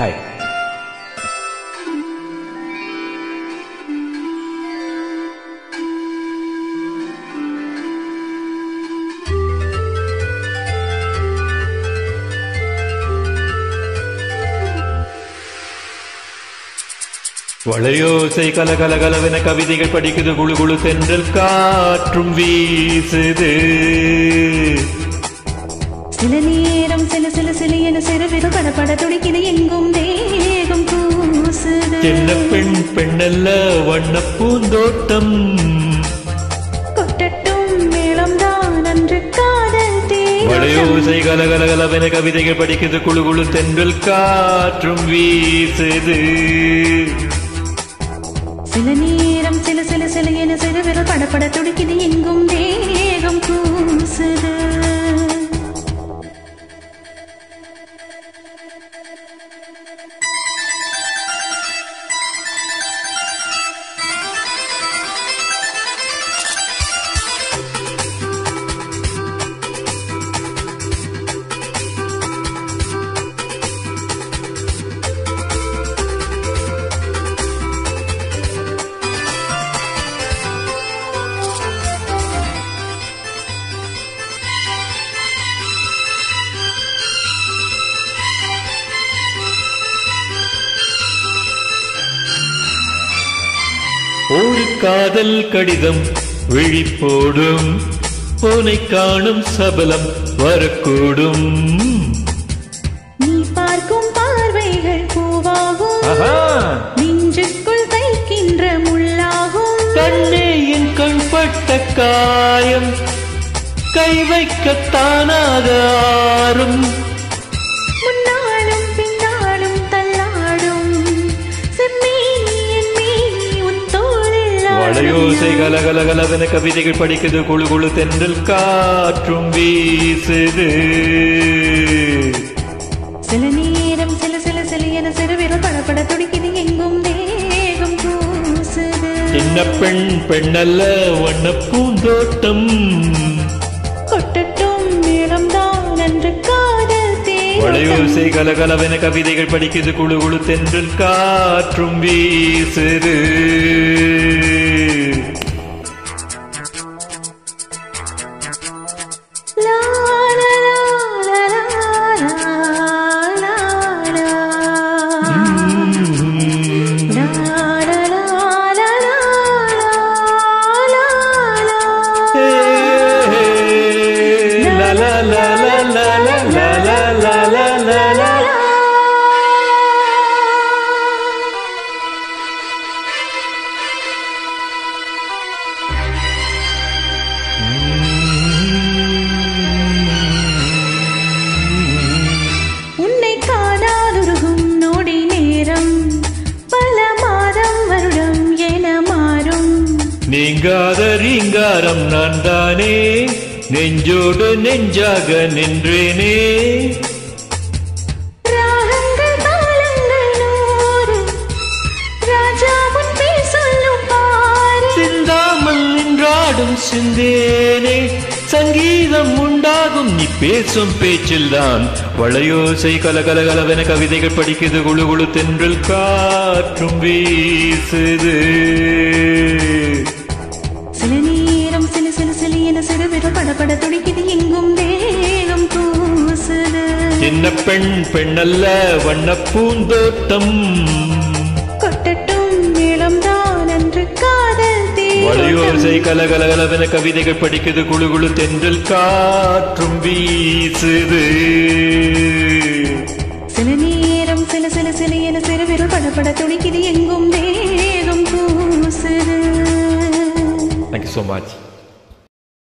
Hi. வளையோசை கலகலகலவென கவிதைகள் படிக்குது, குழு குழு தென்றல் காற்றும் வீசுது. சில நேரம் சில சில சில என சிறுவிரு படப்பட துடிக்குது, எங்கும் தேகம் கூசுது. சின்ன பெண் பெண்ணல்ல வண்ண பூந்தோட்டம், கொட்டட்டும் மேளம் தான் அன்று காதல் தேகம். வளையோசை கலகலகலவென கவிதைகள் படிக்குது, குழு குழு தென்றல் காற்றும் வீசுது. சில நேரம் சில சில சில என சிறுவிரு படப்பட துடிக்குது, எங்கும் தேகம் கூசுது. ஒரு காதல் கடிதம் விழிப்போடும், போனை காணும் சபலம் வரக்கூடும். நீ பார்க்கும் பார்வைகள் பூவாகும், நெஞ்சுக்குள் தைக்கின்ற முள்ளாகும். கண்ணே என் கண்பட்ட காயம் கை வைக்கத்தானாக ஆறும். முன்னாலும் பின்னாலும் தள்ளாடும் செம்மேனி என் மேனி உன் தோளில் ஆடும். வளையோசை கலகலகலவென கவிதைகள் படிக்குது, குழு குழு தென்றல் காற்றும் வீசுது. சில நேரம் சில சில சில என சிறுவிரல் படப்பட துடிக்குது, எங்கும் தேகம் கூசுது. சின்ன பெண் பெண்ணல்ல வண்ண பூந்தோட்டம், கொட்டட்டும் மேளம் தான் அன்று காதல் தேகம். வளையோசை கலகலவென கவிதைகள் படிக்குது, குழு குழு தென்றல் காற்றும் வீசுது. லா லா லா லா லா லா லா. உன்னை காணாதுருகும் நொடி நேரம் பல மாதம் வருடம் என மாறும். நீங்காத ரீங்காரம் நான் தானே, நெஞ்சோடு நெஞ்சாக நின்றேனே. ராகங்கள் தாளங்கள் நூறு, ராஜா உன் பேர் சொல்லும் பாரு. சிந்தாமல் நின்றாடும் சிந்தேனே, சங்கீதம் உண்டாகும் நீ பேசும் பேச்சில்தான். வளையோசை கலகலகலவென கவிதைகள் படிக்குது, குழு குழு தென்றல் காற்றும் வீசுது. சில நேரம் சில சில சில என சிறுவிரல் படப்பட துடிக்குது, எங்கும் தேகம் கூசுது. சின்ன பெண் பெண்ணல்ல வண்ண பூந்தோட்டம், கொட்டட்டும் மேளம் தான் அன்று காதல் தேகம். வளையோசை கலகலகலவென கவிதைகள் படிக்குது, குழு குழு தென்றல் காற்றும் வீசுது. சில நேரம் சில சில சில என சிறுவிரல் படப்பட துடிக்குது, எங்கும் தேகம் கூசுது. Thank you so much.